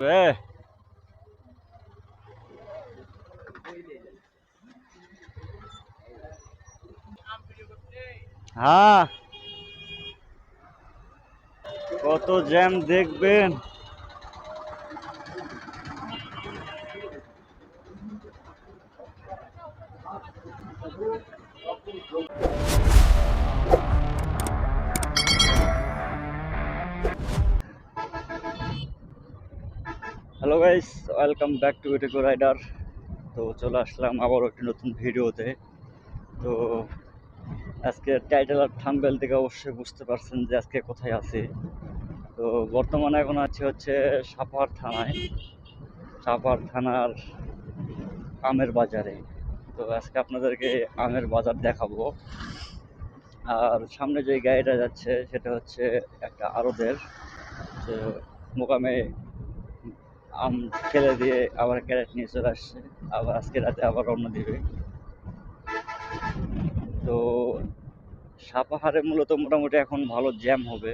হ্যাঁ। কত জ্যাম দেখবেন। Hello guys, welcome back to ইটেকো রাইডার। তো চলে আসলাম আবার একটি নতুন ভিডিওতে। তো আজকে টাইটেল আর থাম্বনেল থেকে অবশ্যই বুঝতে পারছেন যে আজকে কোথায় আছি। তো বর্তমানে এখন আছি হচ্ছে সাপাহার থানায়, সাপাহার থানার আমের বাজারে। তো আজকে আপনাদেরকে আমের বাজার দেখাবো। আর সামনে যে গাড়িটা যাচ্ছে সেটা হচ্ছে একটা আড়তের, যে মোকামে আম ফেলে দিয়ে আবার ক্যারেট নিয়ে চলে আসছে, আবার আজকে রাতে আবার রওনা দিবে। তো সাপাহারে মূলত মোটামুটি এখন ভালো জ্যাম হবে।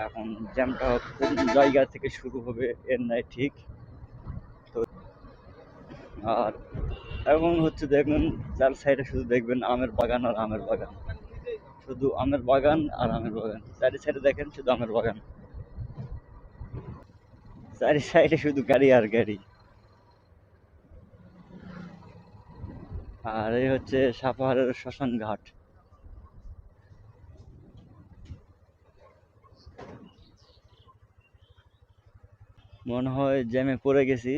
এখন জ্যামটা কোন জায়গা থেকে শুরু হবে এর নাই ঠিক। তো আর এখন হচ্ছে দেখবেন, চার সাইডে শুধু দেখবেন আমের বাগান আর আমের বাগান, শুধু আমের বাগান আর আমের বাগান। চারি সাইডে দেখেন শুধু আমের বাগান, চারি সাইডে শুধু গাড়ি আর গাড়ি। আর এই হচ্ছে সাপাহারের শ্মশান ঘাট। মনে হয় জ্যামে পড়ে গেছি।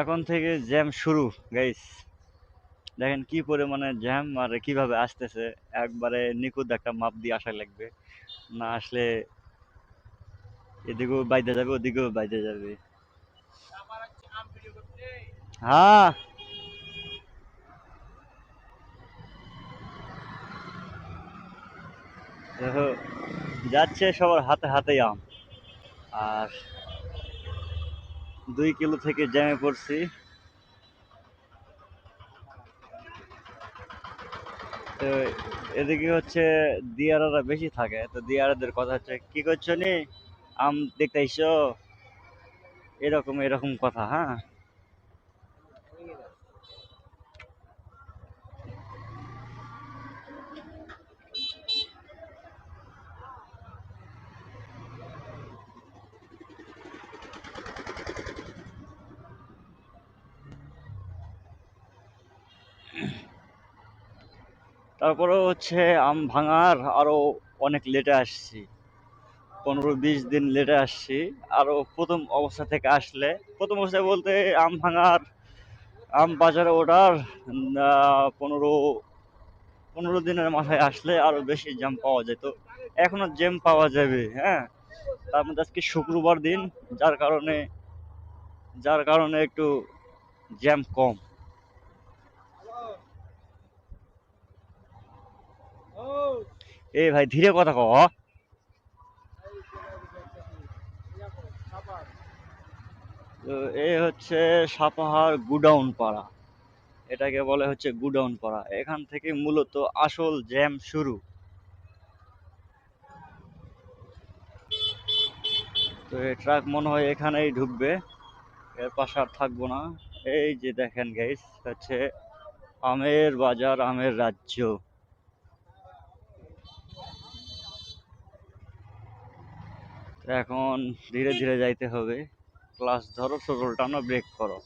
এখন থেকে জ্যাম শুরু গাইস। দেখেন কি পরিমাণে জ্যাম আর কিভাবে আসতেছে। একবারে নিখুঁত একটা মাপ দিয়ে আসা লাগবে, না আসলে এদিকেও বাইদে যাবে ওদিকেও বাইদে যাবে। হ্যাঁ। দেখো, যাচ্ছে সবার হাতে হাতেই আম। আর 2 কিলো থেকে জ্যামে পড়ছি। তো এদিকে হচ্ছে দিয়ারারা বেশি থাকে, তো দিয়ারাদের কথা হচ্ছে কি করছো নি, আম দেখতে আইসো, এরকম এরকম কথা। হ্যাঁ। তারপরে হচ্ছে আম ভাঙার আরো অনেক লেটে আসছি, 15-20 দিন লেটে আসছি। আরো প্রথম অবস্থা থেকে আসলে, প্রথম অবস্থায় বলতে আম ভাঙার, আম বাজারে ওঠার 15 দিনের মাথায় আসলে আরো বেশি জ্যাম পাওয়া যেত। এখনো জ্যাম পাওয়া যাবে। হ্যাঁ। তার মধ্যে আজকে শুক্রবার দিন, যার কারণে একটু জ্যাম কম। এই ভাই ধীরে কথা কও। তো এই হচ্ছে সাপাহার গুডাউন পাড়া, এটাকে বলে হচ্ছে গুডাউন পাড়া। এখান থেকে মূলত আসল জ্যাম শুরু। তো এই ট্রাক মনে হয় এখানেই ঢুকবে, এর পাশে আর থাকবো না। এই যে দেখেন গাইস, হচ্ছে আমের বাজার, আমের রাজ্য। তো এখন ধীরে ধীরে যাইতে হবে। ক্লাস ধরো, টোটল টানো, ব্রেক করো।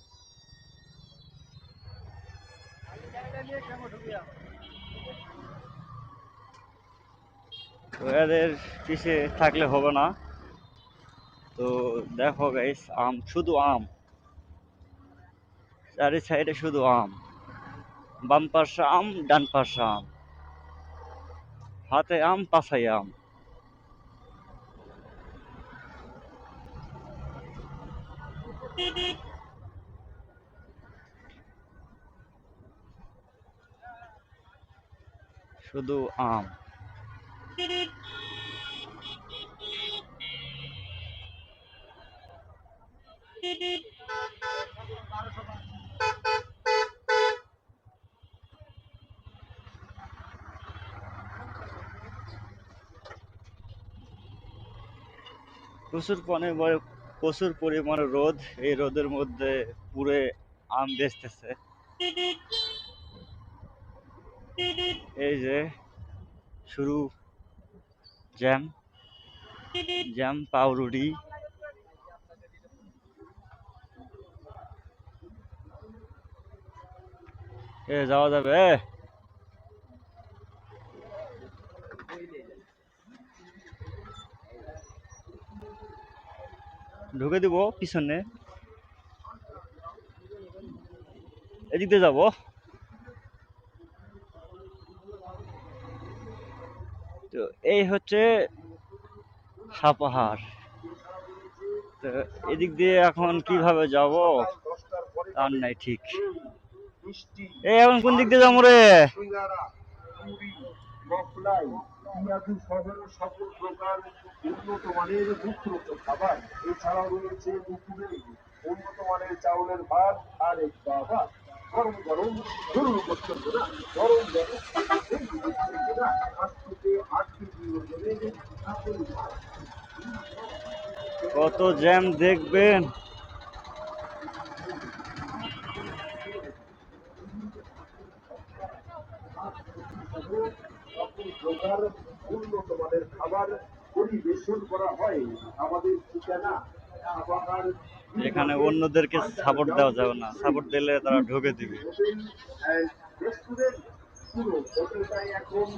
তো এদের পিছে থাকলে হবে না। তো দেখো গাইস, আম, শুধু আম, চারি সাইডে শুধু আম। বাম পাশে আম, ডান পাশে আম, হাতে আম, পাছায় আম। শুধু আম। প্রচুর পরিমাণে প্রচুর পরিমাণে রোদ। এই রোদের মধ্যে পুরে আম বেচতেছে। এই যে শুরু জ্যাম, জ্যাম পাউরুটি। যাওয়া যাবে? ঢুকে দিব পিছনে, এদিক দিয়ে যাবো। তো এই হচ্ছে সাপাহার। তো এদিক দিয়ে এখন কিভাবে যাব তার নাই ঠিক। এই এখন কোন দিক দিয়ে যাবো রে? পেঁয়াজু সহ সকল প্রকার উন্নত মানের দুগ্ধ খাবার, এছাড়াও রয়েছে দুপুরে উন্নত মানের চাউলের ভাত আর এক বাবা গরম গরম গরুর পছন্দ না গরম গরম 5 থেকে 8 কেজি ওজনের কত জ্যাম দেখবেন। সকল প্রকার উন্নত মানের খাবার পরিবেশন করা হয়। আমাদের ঠিকানা সাপাহার। এখানে অন্যদেরকে সাপোর্ট দেওয়া যাবে না, সাপোর্ট দিলে তারা ঢুকে দিবে। রেস্টুরেন্ট পুরো হোটেলটাই এখন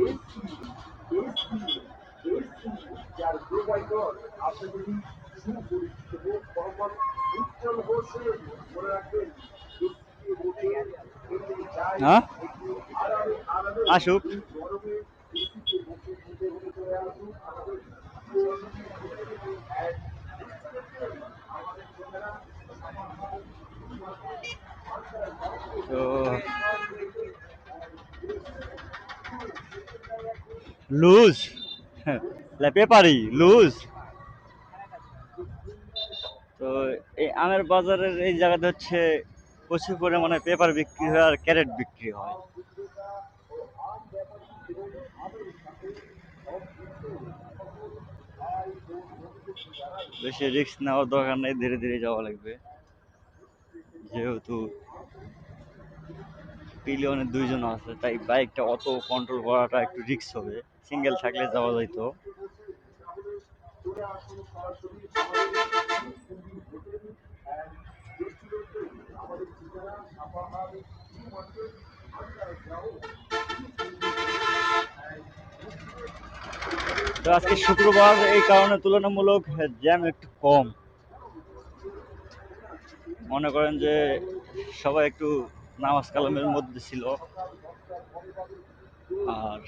এসি এসি এসি, যার প্রোভাইডার আপনি যদি সুপরিচিত মোহাম্মদ উজ্জ্বল হোসেন। মনে রাখবেন হ্যাঁ আসুক। তো লুজ পেপারি লুজ। তো এই আমের বাজারের এই জায়গাতে হচ্ছে প্রচুর পরিমাণে পেপার বিক্রি হয় আর ক্যারেট বিক্রি হয়। বেশি রিস্ক নেওয়ার দরকার নেই, ধীরে ধীরে যাওয়া লাগবে, যেহেতু পিলিয়নে 2 জন আছে তাই বাইকটা অত কন্ট্রোল করাটা একটু রিস্ক হবে। সিঙ্গেল থাকলে যাওয়া যাইতো। তো আজকে শুক্রবার, এই কারণে তুলনামূলক জ্যাম একটু কম। মনে করেন যে সবাই একটু নামাজ কালামের মধ্যে ছিল। আর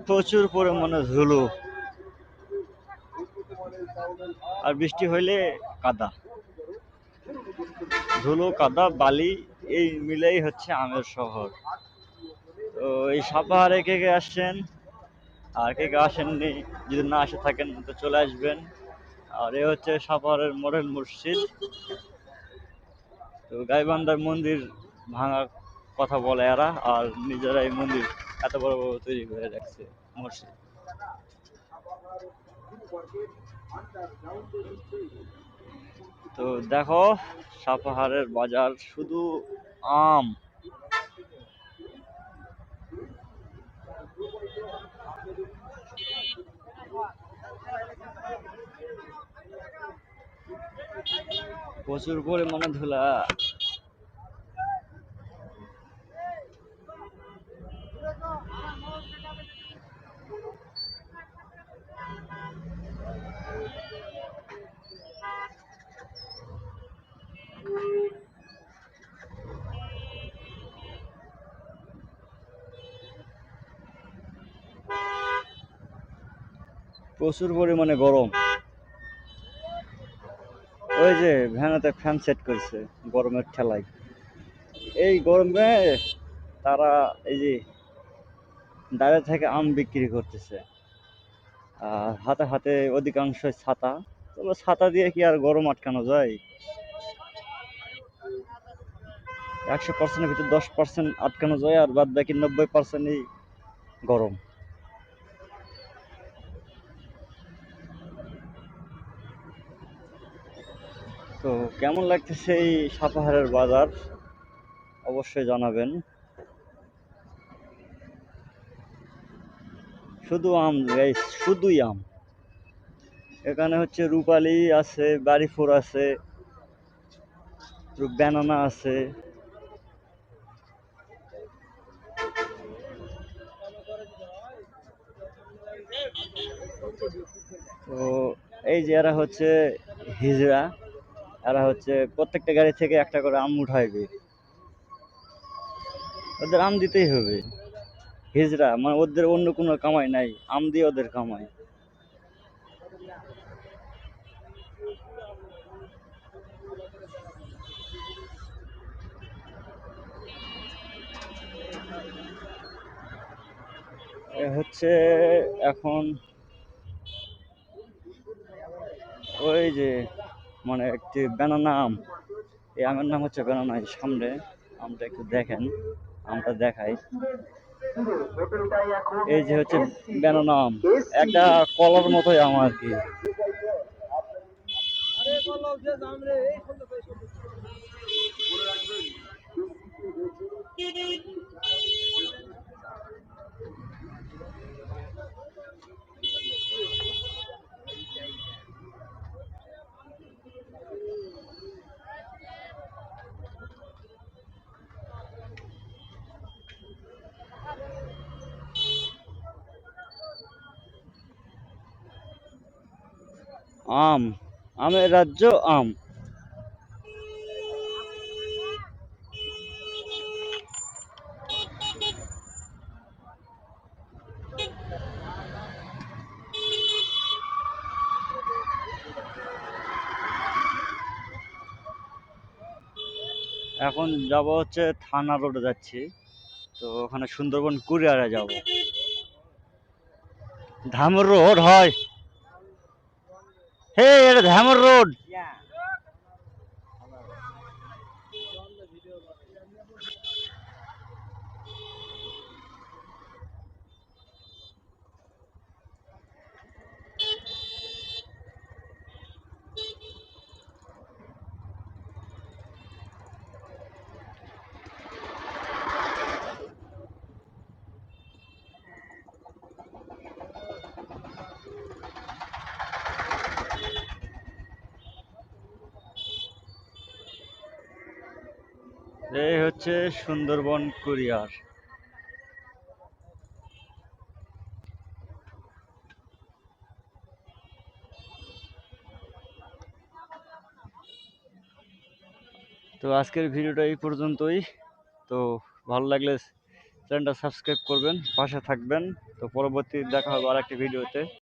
প্রচুর পরিমাণে ধুলো, আর বৃষ্টি হইলে কাদা, ধুলো কাদা বালি, এই মিলেই হচ্ছে আমের শহর। তো এই সাপাহারে কে কে আসছেন আর কে কে আসেননি, যদি না আসে থাকেন তো চলে আসবেন। আর এ হচ্ছে সাপাহারের মডেল মসজিদ। তো গাইবান্ধার মন্দির ভাঙার কথা বলে এরা, আর নিজেরা এই মন্দির এত বড় বড় তৈরি করে রাখছে মসজিদ। তো দেখো সাপাহারের বাজার শুধু আম। প্রচুর পরিমাণে ধুলা। প্রচুর পরিমাণে গরম। ওই যে ভ্যানেতে ফ্যান সেট করছে গরমের ঠেলায়। এই গরমে তারা এই যে দাঁড়িয়ে থেকে আম বিক্রি করতেছে, আর হাতে হাতে অধিকাংশই ছাতা। তবে ছাতা দিয়ে কি আর গরম আটকানো যায়? 100%-এর ভিতর 10% আটকানো যায়, আর বাদ বাকি 90%ই গরম। তো কেমন লাগতেছে এই সাপাহারের বাজার অবশ্যই জানাবেন। শুধু আম গাইস, শুধুই আম। এখানে হচ্ছে রূপালি আছে, বাড়িফোর আছে, ব্যানানা আছে। তো এই যে এরা হচ্ছে হিজড়া, এরা হচ্ছে প্রত্যেকটা গাড়ি থেকে একটা করে আম উঠাইবে, ওদের আম দিতেই হবে। হিজড়া মানে ওদের অন্য কোনো কামাই নাই, আম দিয়ে ওদের কামাই। এ হচ্ছে এখন ওই যে মানে একটি ব্যানানা আম, এই আমের নাম হচ্ছে ব্যানানা। এই সামনে আমটা একটু দেখেন, আমটা দেখাই। এই যে হচ্ছে ব্যানানা আম, একটা কলার মতোই আম আর কি। আম, আমের রাজ্য আম। এখন যাব হচ্ছে থানা রোডে যাচ্ছি, তো ওখানে সুন্দরবন কুরিয়ারে যাব। ধামর রোড হয়, হে এটা ধামর রোড। এই হচ্ছে সুন্দরবন কুরিয়ার। তো আজকের ভিডিওটা এই পর্যন্তই। তো ভালো লাগলে চ্যানেলটা সাবস্ক্রাইব করবেন, পাশে থাকবেন। তো পরবর্তী দেখা হবে আরেকটি ভিডিওতে।